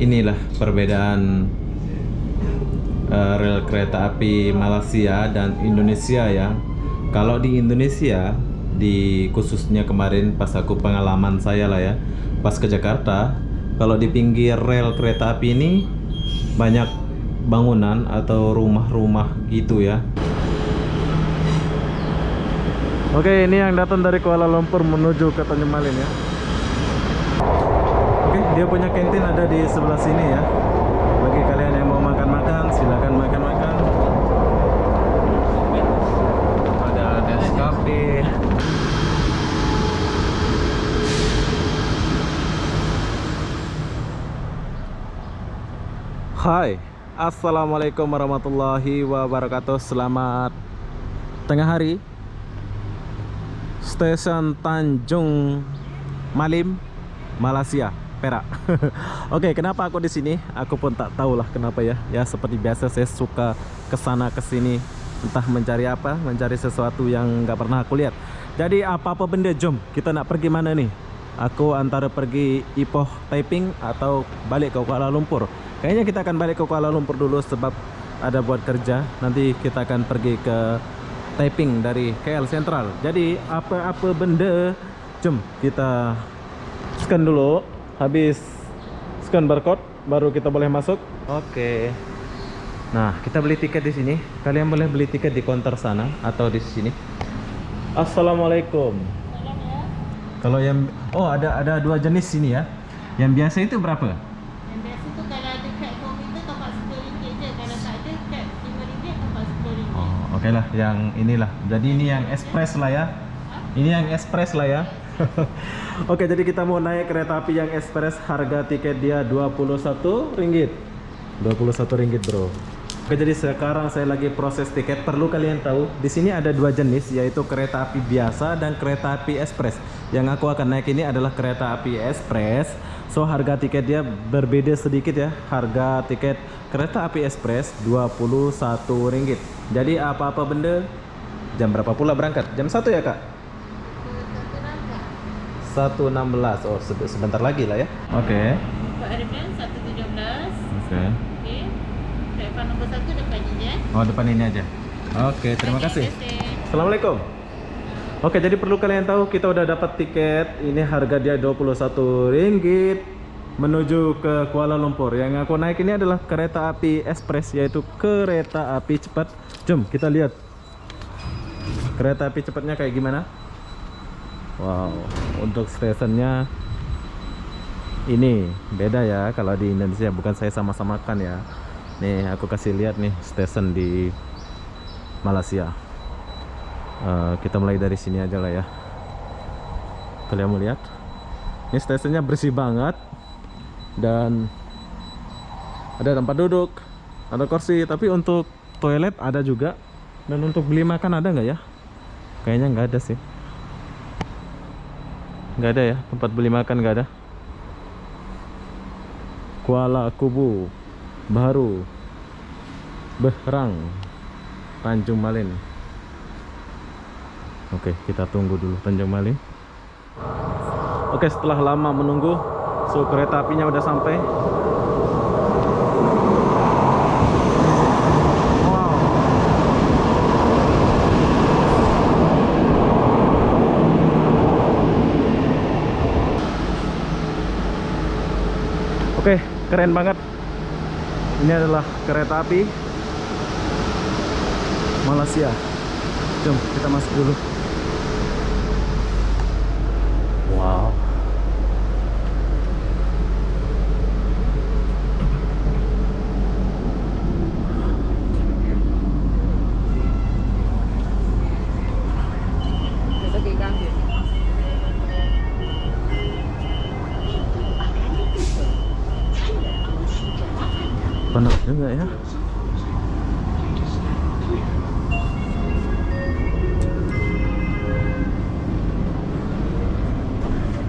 inilah perbedaan rel kereta api Malaysia dan Indonesia ya. Kalau di Indonesia, di khususnya kemarin pas aku pengalaman saya lah ya, pas ke Jakarta, kalau di pinggir rel kereta api ini banyak bangunan atau rumah-rumah gitu ya. Oke, ini yang datang dari Kuala Lumpur menuju ke Tanjung Malin ya. Oke, dia punya kantin ada di sebelah sini ya. Bagi kalian yang mau makan-makan, silakan makan-makan. Ada Nescafe. Hai, assalamualaikum warahmatullahi wabarakatuh. Selamat tengah hari. Stasiun Tanjung Malim, Malaysia, Perak. Oke, kenapa aku di sini? Aku pun tak tahulah kenapa ya. Ya seperti biasa saya suka kesana kesini, entah mencari apa, mencari sesuatu yang nggak pernah aku lihat. Jadi apa-apa benda, jom kita nak pergi mana nih? Aku antara pergi Ipoh Taiping atau balik ke Kuala Lumpur. Kayaknya kita akan balik ke Kuala Lumpur dulu sebab ada buat kerja. Nanti kita akan pergi ke Taiping dari KL Sentral. Jadi apa-apa benda, jom kita scan dulu. Habis scan barcode baru kita boleh masuk. Oke. Nah, kita beli tiket di sini. Kalian boleh beli tiket di counter sana atau di sini. Assalamualaikum. Kalau yang ada dua jenis sini ya. Yang biasa itu berapa? Yang biasa tu kalau ada kad komputer top up RM10 je. Kalau tak ada kad RM5 top up RM10. Oh, oke lah, yang inilah. Jadi ini yang express lah ya. Ini yang express lah ya. Oke, jadi kita mau naik kereta api yang express. Harga tiket dia Rp21. Rp21 bro. Oke, jadi sekarang saya lagi proses tiket. Perlu kalian tahu, di sini ada dua jenis, yaitu kereta api biasa dan kereta api express. Yang aku akan naik ini adalah kereta api express. So harga tiket dia berbeda sedikit ya. Harga tiket kereta api express Rp21. Jadi apa-apa benda. Jam berapa pula berangkat? Jam 1 ya kak? 1.16. Oh sebentar lagi lah ya. Oke. Pak Arifan 1.17. Oke. Okey. Platform nombor 1 depan ni je. Oh depan ini aja. Oke, terima kasih. Assalamualaikum. Oke, jadi perlu kalian tahu kita udah dapat tiket. Ini harga dia Rp21 menuju ke Kuala Lumpur. Yang aku naik ini adalah kereta api express, yaitu kereta api cepat. Jom kita lihat kereta api cepatnya kayak gimana. Wow, untuk stasiunnya ini beda ya. Kalau di Indonesia, bukan saya sama-samakan ya. Nih aku kasih lihat nih stasiun di Malaysia. Kita mulai dari sini aja lah ya. Kalian mau lihat? Ini stasiunnya bersih banget dan ada tempat duduk, ada kursi. Tapi untuk toilet ada juga. Dan untuk beli makan ada nggak ya? Kayaknya nggak ada sih. Nggak ada ya, tempat beli makan nggak ada. Kuala Kubu Baru Berang Tanjung Malin. Oke, kita tunggu dulu Tanjung Malin. Oke, setelah lama menunggu, so kereta apinya udah sampai. Wow. Oke, keren banget. Ini adalah kereta api Malaysia. Jom kita masuk dulu. Wow. Panas juga ya.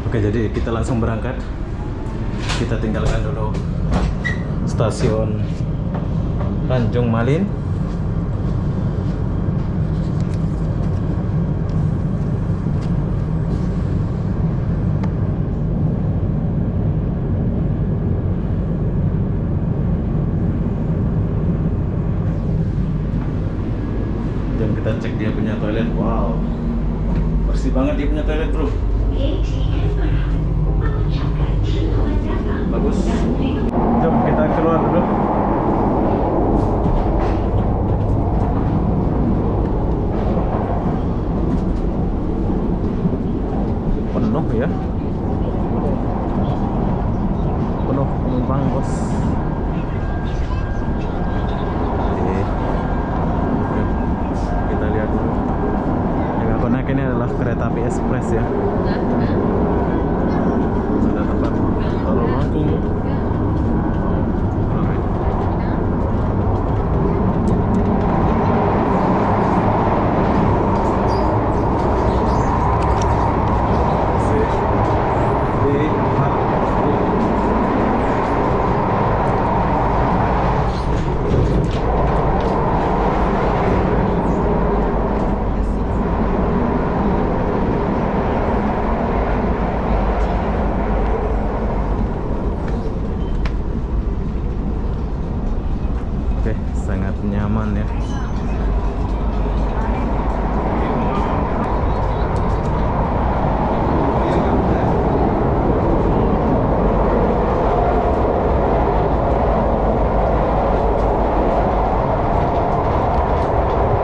Oke, jadi kita langsung berangkat. Kita tinggalkan dulu stasiun Tanjung Malin. dia punya toilet. Wow, bersih banget dia punya toilet, bro. Bagus. Jom kita keluar dulu. Penuh ya. Penuh penumpang, bos. Oke. Kita lihat dulu. Yang aku naik ini adalah kereta api ekspres ya. Ada tempat taruh bangku. Ramai. Oke, sangat nyaman ya.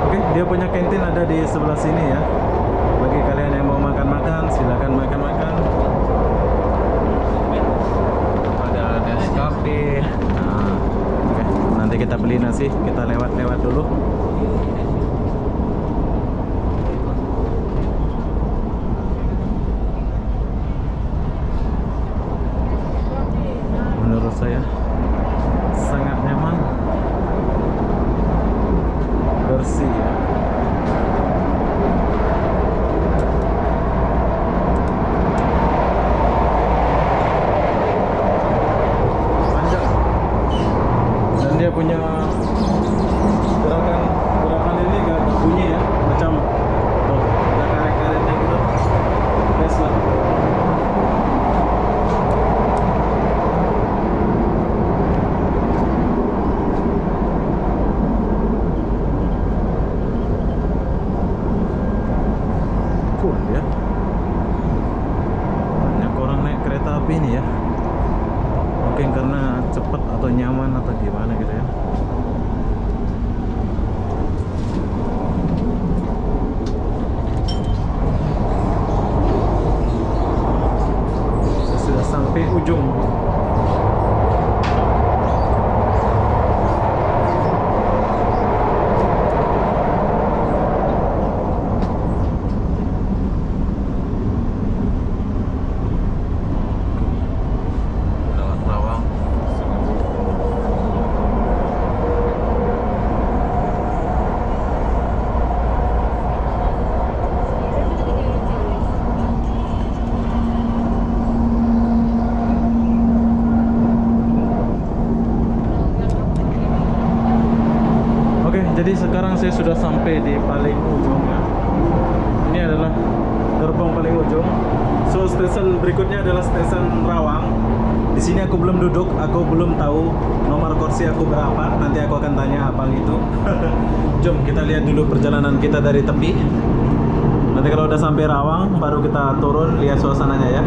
Oke, dia punya kantin ada di sebelah sini ya. Bagi kalian yang mau makan-makan, silakan makan-makan. Ada Nescafe. Nah, oke, nanti kita beli nasi, kita lewat-lewat dulu. Menurut saya sangat nyaman, bersih ya. Panjang. Dan dia punya gerakan ini gak bunyi ya, macam tuh ada karet-karetnya gitu. Best lah. Cool ya. Banyak orang naik kereta api ini ya. Mungkin karena cepat atau nyaman atau gimana gitu ya. Sudah sampai ujung. Lewat Rawang. Oke, jadi sekarang saya sudah sampai di paling ujung ya. Ini adalah gerbang paling ujung. So, stesen berikutnya adalah stesen Rawang. Di sini aku belum duduk, aku belum tahu nomor kursi aku berapa. Nanti aku akan tanya abang itu. Jom kita lihat dulu perjalanan kita dari tepi. Nanti kalau udah sampai Rawang, baru kita turun lihat suasananya ya.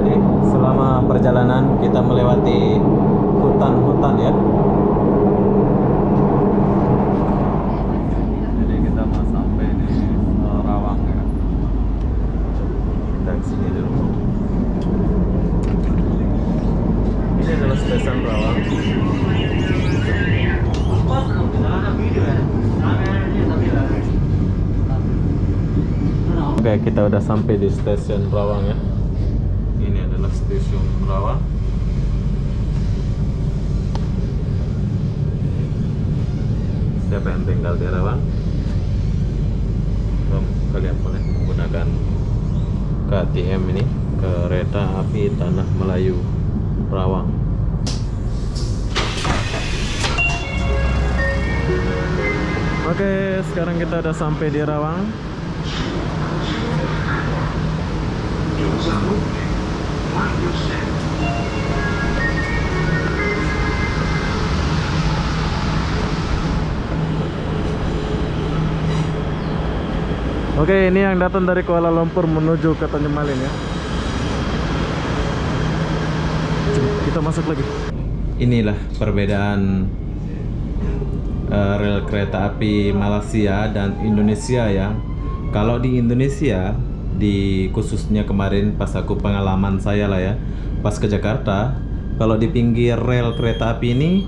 Jadi selama perjalanan kita melewati hutan-hutan ya. Jadi kita mau sampai di Rawang ya. Kita sini dulu. Ini adalah stasiun Rawang. Oke, kita udah sampai di stasiun Rawang ya. Ini adalah stasiun Rawang. Siapa yang tinggal di Rawang? Kalian boleh menggunakan KTM ini, Kereta Api Tanah Melayu Rawang. Oke, sekarang kita udah sampai di Rawang. Oke, ini yang datang dari Kuala Lumpur menuju ke Tanjung Malin ya. Coba kita masuk lagi. Inilah perbedaan rel kereta api Malaysia dan Indonesia ya. Kalau di Indonesia, di khususnya kemarin pas aku pengalaman saya lah ya, pas ke Jakarta, kalau di pinggir rel kereta api ini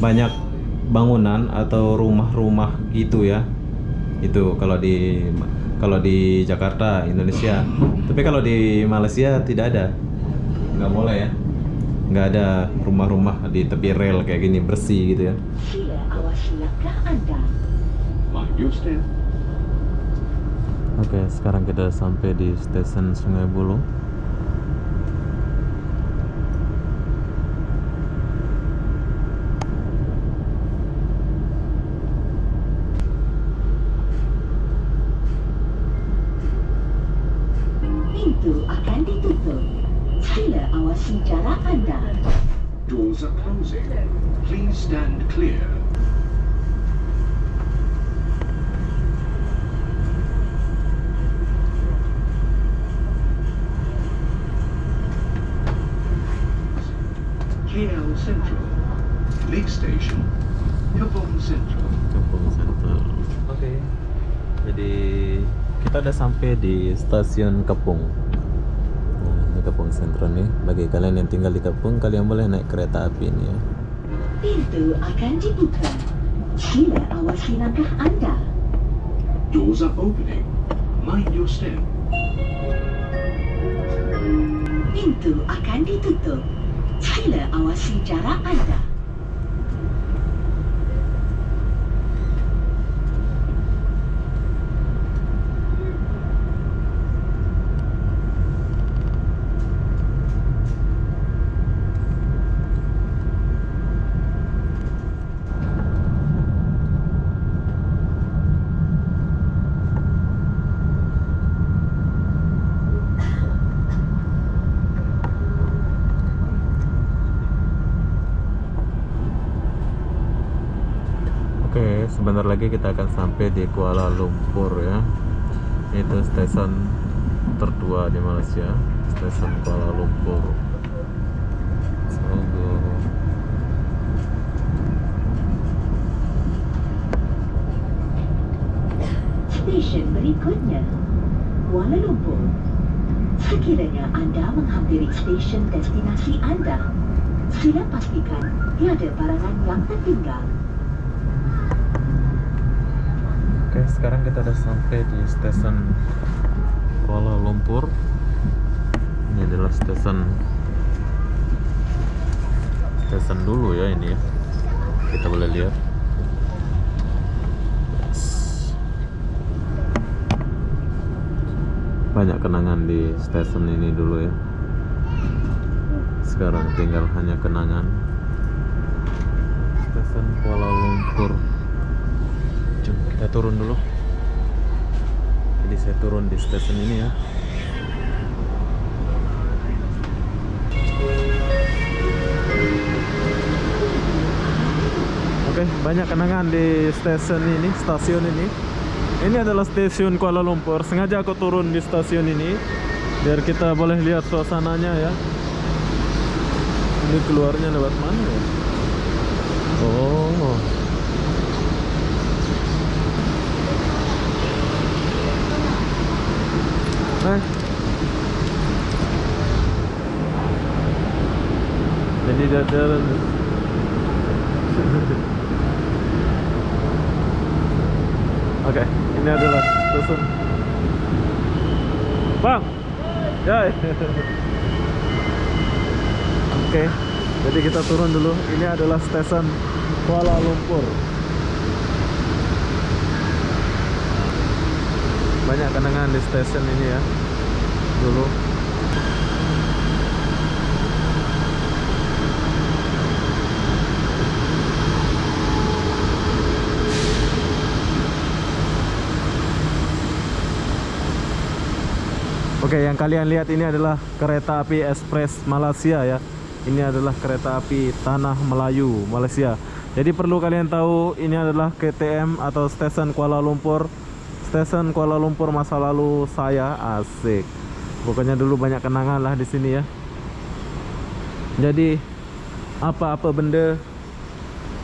banyak bangunan atau rumah-rumah gitu ya. Itu kalau di Jakarta, Indonesia. Tapi kalau di Malaysia tidak ada, nggak boleh ya, nggak ada rumah-rumah di tepi rel kayak gini bersih gitu ya. Sila awasi langkah Anda. Mind your step. Oke, sekarang kita sampai di stasiun Sungai Buloh. Pintu akan ditutup. Sila awasi jarak Anda. Doors are closing. Please stand clear. KL Central. Next station, Kepong Central. Kepong Central. Oke. Jadi kita udah sampai di stasiun Kepong. Nah, ini Kepong Central nih. Bagi kalian yang tinggal di Kepong, kalian boleh naik kereta api ini ya. Pintu akan dibuka. Sila awasi langkah Anda. Doors are opening. Mind your step. Pintu akan ditutup. Sila awasi jarak Anda. Oke, sebentar lagi kita akan sampai di Kuala Lumpur ya. Itu stasiun tertua di Malaysia, stasiun Kuala Lumpur. Semoga. Stesen berikutnya, Kuala Lumpur. Sekiranya Anda menghampiri stesen destinasi Anda, sila pastikan tiada barangan yang tertinggal. Oke, sekarang kita udah sampai di stasiun Kuala Lumpur. Ini adalah stasiun dulu ya ini ya. Kita boleh lihat. Yes. Banyak kenangan di stasiun ini dulu ya. Sekarang tinggal hanya kenangan. Stasiun Kuala Lumpur. Kita turun dulu. Jadi saya turun di stasiun ini ya. Oke, banyak kenangan di stasiun ini. Ini adalah stasiun Kuala Lumpur. Sengaja aku turun di stasiun ini biar kita boleh lihat suasananya ya. Ini keluarnya lewat mana ya? Oh. Jadi dia jalan. Oke, ini adalah stasiun. Bang, Jai. Oke, jadi kita turun dulu. Ini adalah stasiun Kuala Lumpur. Banyak kenangan di stasiun ini ya dulu. Oke, yang kalian lihat ini adalah kereta api ekspres Malaysia ya. Ini adalah kereta api Tanah Melayu Malaysia. Jadi perlu kalian tahu ini adalah KTM atau stasiun Kuala Lumpur stasiun Kuala Lumpur masa lalu saya. Asik. Pokoknya dulu banyak kenangan lah di sini ya. Jadi apa-apa benda,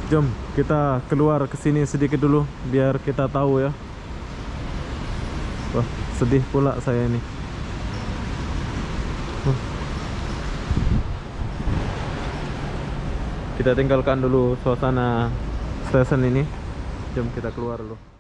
jom kita keluar ke sini sedikit dulu biar kita tahu ya. Wah, sedih pula saya ini. Kita tinggalkan dulu suasana stasiun ini. Jom kita keluar dulu.